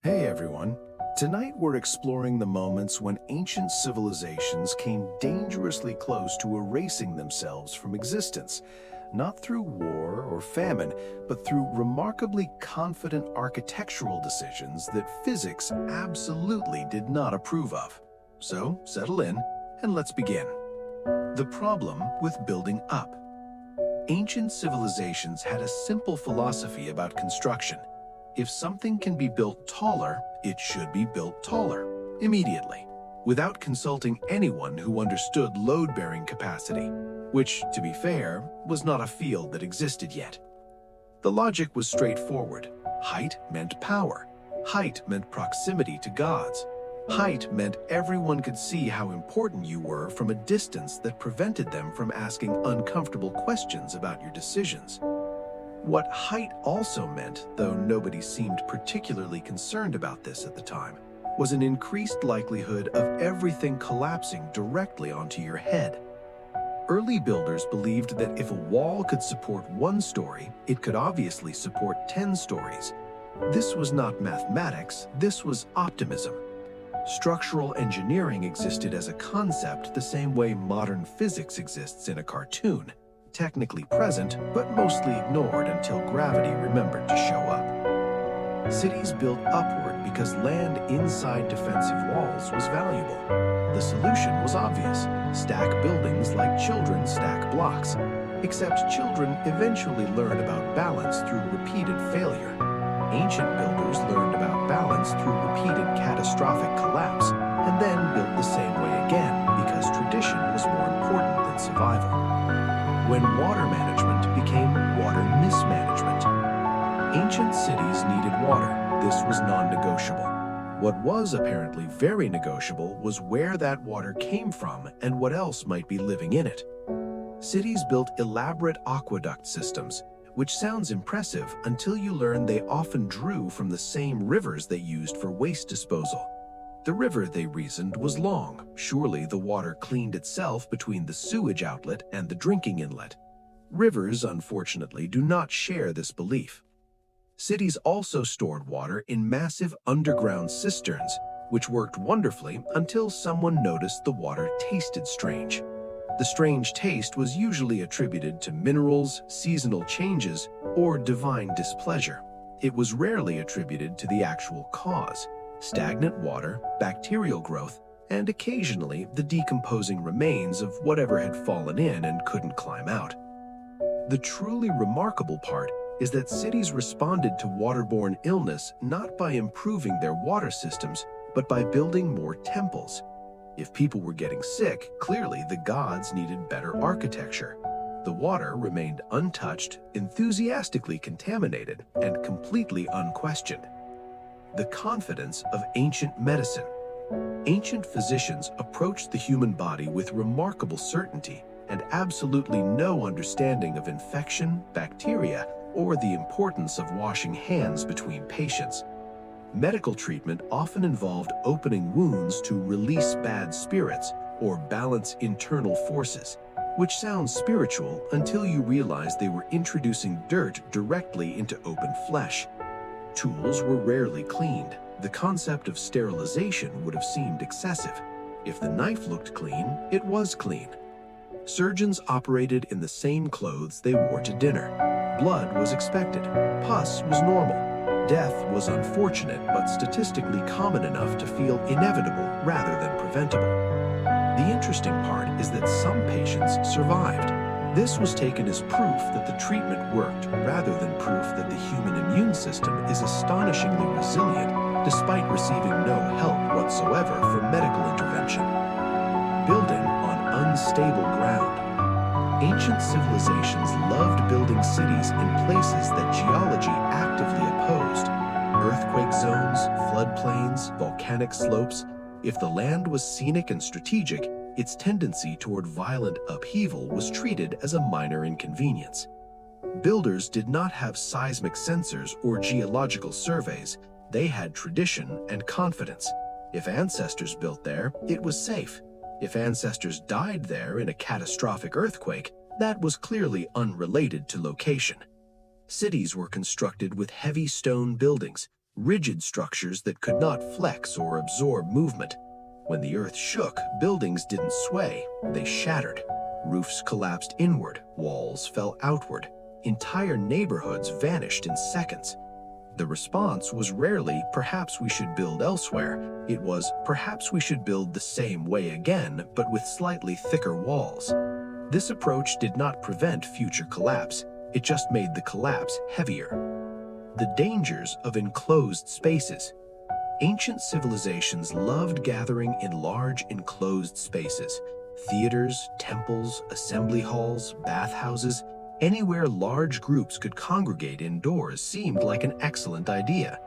Hey everyone! Tonight we're exploring the moments when ancient civilizations came dangerously close to erasing themselves from existence, not through war or famine, but through remarkably confident architectural decisions that physics absolutely did not approve of. So, settle in and let's begin. The problem with building up. Ancient civilizations had a simple philosophy about construction. If something can be built taller, it should be built taller, immediately, without consulting anyone who understood load-bearing capacity, which, to be fair, was not a field that existed yet. The logic was straightforward. Height meant power. Height meant proximity to gods. Height meant everyone could see how important you were from a distance that prevented them from asking uncomfortable questions about your decisions. What height also meant, though nobody seemed particularly concerned about this at the time, was an increased likelihood of everything collapsing directly onto your head. Early builders believed that if a wall could support one story, it could obviously support 10 stories. This was not mathematics, this was optimism. Structural engineering existed as a concept the same way modern physics exists in a cartoon. Technically present, but mostly ignored until gravity remembered to show up. Cities built upward because land inside defensive walls was valuable. The solution was obvious: stack buildings like children stack blocks. Except children eventually learned about balance through repeated failure. Ancient builders learned about balance through repeated catastrophic collapse, and then built the same way again because tradition was more important than survival. When water management became water mismanagement. Ancient cities needed water. This was non-negotiable. What was apparently very negotiable was where that water came from and what else might be living in it. Cities built elaborate aqueduct systems, which sounds impressive until you learn they often drew from the same rivers they used for waste disposal. The river, they reasoned, was long. Surely the water cleaned itself between the sewage outlet and the drinking inlet. Rivers, unfortunately, do not share this belief. Cities also stored water in massive underground cisterns, which worked wonderfully until someone noticed the water tasted strange. The strange taste was usually attributed to minerals, seasonal changes, or divine displeasure. It was rarely attributed to the actual cause: stagnant water, bacterial growth, and occasionally the decomposing remains of whatever had fallen in and couldn't climb out. The truly remarkable part is that cities responded to waterborne illness not by improving their water systems, but by building more temples. If people were getting sick, clearly the gods needed better architecture. The water remained untouched, enthusiastically contaminated, and completely unquestioned. The confidence of ancient medicine. Ancient physicians approached the human body with remarkable certainty and absolutely no understanding of infection, bacteria, or the importance of washing hands between patients. Medical treatment often involved opening wounds to release bad spirits or balance internal forces, which sounds spiritual until you realize they were introducing dirt directly into open flesh. Tools were rarely cleaned. The concept of sterilization would have seemed excessive. If the knife looked clean, it was clean. Surgeons operated in the same clothes they wore to dinner. Blood was expected. Pus was normal. Death was unfortunate but statistically common enough to feel inevitable rather than preventable. The interesting part is that some patients survived. This was taken as proof that the treatment worked rather than proof that the human immune system is astonishingly resilient despite receiving no help whatsoever from medical intervention. Building on unstable ground. Ancient civilizations loved building cities in places that geology actively opposed. Earthquake zones, floodplains, volcanic slopes. If the land was scenic and strategic, its tendency toward violent upheaval was treated as a minor inconvenience. Builders did not have seismic sensors or geological surveys. They had tradition and confidence. If ancestors built there, it was safe. If ancestors died there in a catastrophic earthquake, that was clearly unrelated to location. Cities were constructed with heavy stone buildings, rigid structures that could not flex or absorb movement. When the earth shook, buildings didn't sway, they shattered. Roofs collapsed inward, walls fell outward. Entire neighborhoods vanished in seconds. The response was rarely, perhaps we should build elsewhere. It was, perhaps we should build the same way again, but with slightly thicker walls. This approach did not prevent future collapse. It just made the collapse heavier. The dangers of enclosed spaces. Ancient civilizations loved gathering in large enclosed spaces. Theaters, temples, assembly halls, bathhouses, anywhere large groups could congregate indoors seemed like an excellent idea.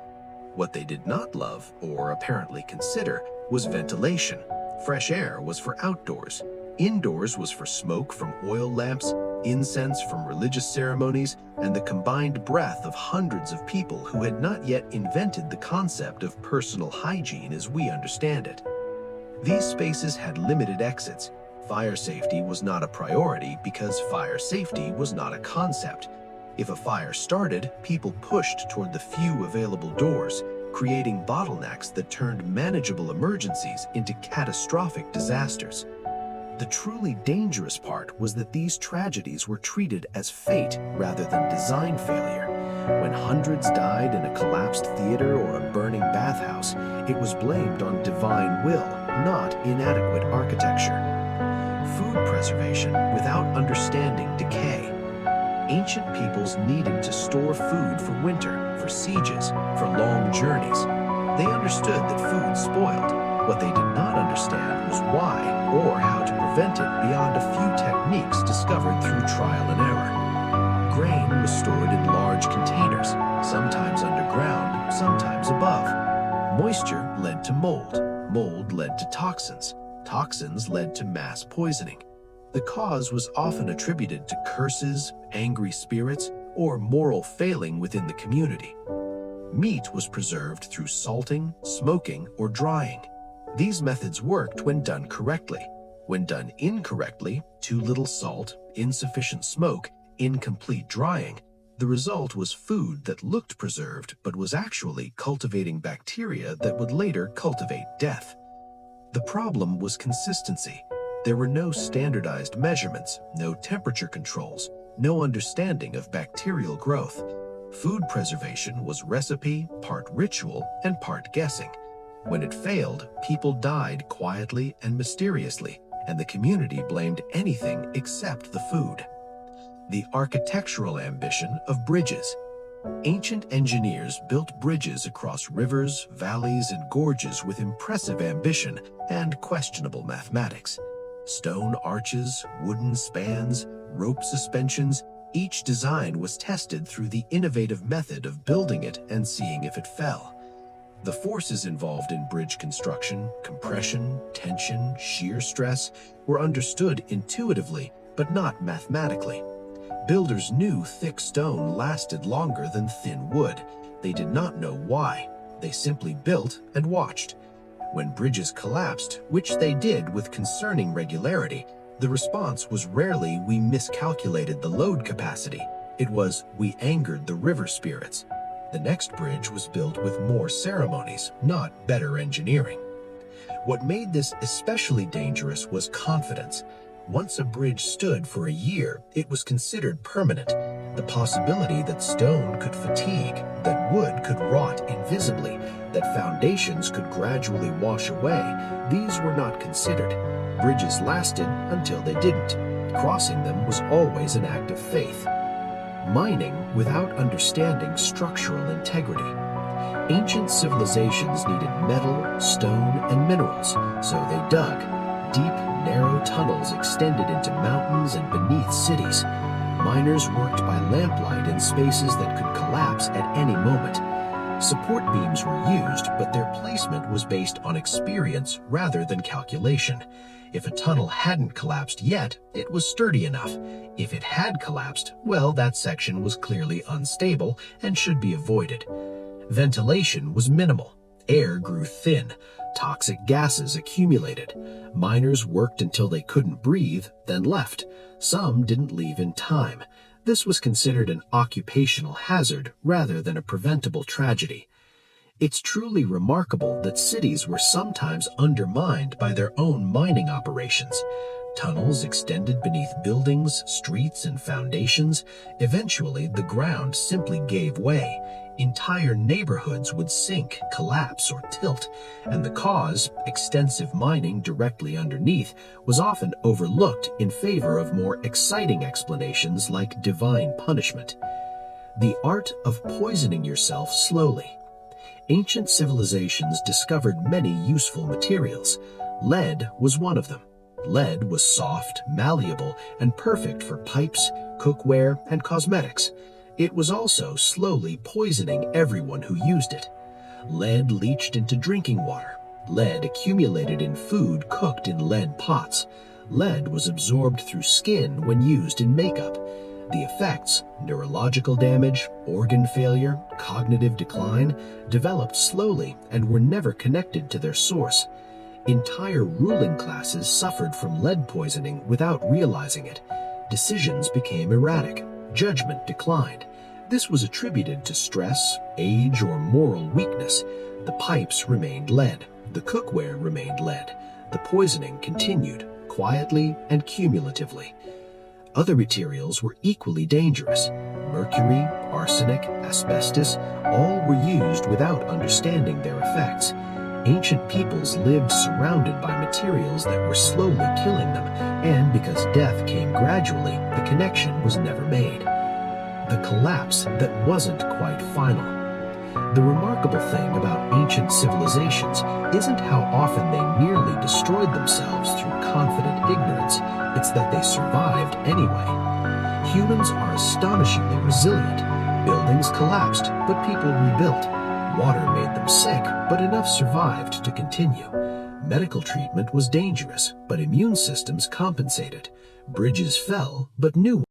What they did not love, or apparently consider, was ventilation. Fresh air was for outdoors. Indoors was for smoke from oil lamps, incense from religious ceremonies, and the combined breath of hundreds of people who had not yet invented the concept of personal hygiene as we understand it. These spaces had limited exits. Fire safety was not a priority because fire safety was not a concept. If a fire started, people pushed toward the few available doors, creating bottlenecks that turned manageable emergencies into catastrophic disasters. The truly dangerous part was that these tragedies were treated as fate rather than design failure. When hundreds died in a collapsed theater or a burning bathhouse, it was blamed on divine will, not inadequate architecture. Food preservation without understanding decay. Ancient peoples needed to store food for winter, for sieges, for long journeys. They understood that food spoiled. What they did not understand was why or how to prevent it beyond a few techniques discovered through trial and error. Grain was stored in large containers, sometimes underground, sometimes above. Moisture led to mold. Mold led to toxins. Toxins led to mass poisoning. The cause was often attributed to curses, angry spirits, or moral failing within the community. Meat was preserved through salting, smoking, or drying. These methods worked when done correctly. When done incorrectly, too little salt, insufficient smoke, incomplete drying, the result was food that looked preserved but was actually cultivating bacteria that would later cultivate death. The problem was consistency. There were no standardized measurements, no temperature controls, no understanding of bacterial growth. Food preservation was recipe, part ritual, and part guessing. When it failed, people died quietly and mysteriously, and the community blamed anything except the food. The architectural ambition of bridges. Ancient engineers built bridges across rivers, valleys, and gorges with impressive ambition and questionable mathematics. Stone arches, wooden spans, rope suspensions, each design was tested through the innovative method of building it and seeing if it fell. The forces involved in bridge construction, compression, tension, shear stress, were understood intuitively, but not mathematically. Builders knew thick stone lasted longer than thin wood. They did not know why. They simply built and watched. When bridges collapsed, which they did with concerning regularity, the response was rarely we miscalculated the load capacity. It was we angered the river spirits. The next bridge was built with more ceremonies, not better engineering. What made this especially dangerous was confidence. Once a bridge stood for a year, it was considered permanent. The possibility that stone could fatigue, that wood could rot invisibly, that foundations could gradually wash away, these were not considered. Bridges lasted until they didn't. Crossing them was always an act of faith. Mining without understanding structural integrity. Ancient civilizations needed metal, stone, and minerals, so they dug. Deep, narrow tunnels extended into mountains and beneath cities. Miners worked by lamplight in spaces that could collapse at any moment. Support beams were used, but their placement was based on experience rather than calculation. If a tunnel hadn't collapsed yet, it was sturdy enough. If it had collapsed, well, that section was clearly unstable and should be avoided. Ventilation was minimal. Air grew thin. Toxic gases accumulated. Miners worked until they couldn't breathe, then left. Some didn't leave in time. This was considered an occupational hazard rather than a preventable tragedy. It's truly remarkable that cities were sometimes undermined by their own mining operations. Tunnels extended beneath buildings, streets, and foundations. Eventually, the ground simply gave way. Entire neighborhoods would sink, collapse, or tilt, and the cause, extensive mining directly underneath, was often overlooked in favor of more exciting explanations like divine punishment. The art of poisoning yourself slowly. Ancient civilizations discovered many useful materials. Lead was one of them. Lead was soft, malleable, and perfect for pipes, cookware, and cosmetics. It was also slowly poisoning everyone who used it. Lead leached into drinking water. Lead accumulated in food cooked in lead pots. Lead was absorbed through skin when used in makeup. The effects, neurological damage, organ failure, cognitive decline, developed slowly and were never connected to their source. Entire ruling classes suffered from lead poisoning without realizing it. Decisions became erratic. Judgment declined. This was attributed to stress, age, or moral weakness. The pipes remained lead. The cookware remained lead. The poisoning continued, quietly and cumulatively. Other materials were equally dangerous. Mercury, arsenic, asbestos, all were used without understanding their effects. Ancient peoples lived surrounded by materials that were slowly killing them, and because death came gradually, the connection was never made. The collapse that wasn't quite final. The remarkable thing about ancient civilizations isn't how often they nearly destroyed themselves through confident ignorance, it's that they survived anyway. Humans are astonishingly resilient. Buildings collapsed, but people rebuilt. Water made them sick, but enough survived to continue. Medical treatment was dangerous, but immune systems compensated. Bridges fell, but new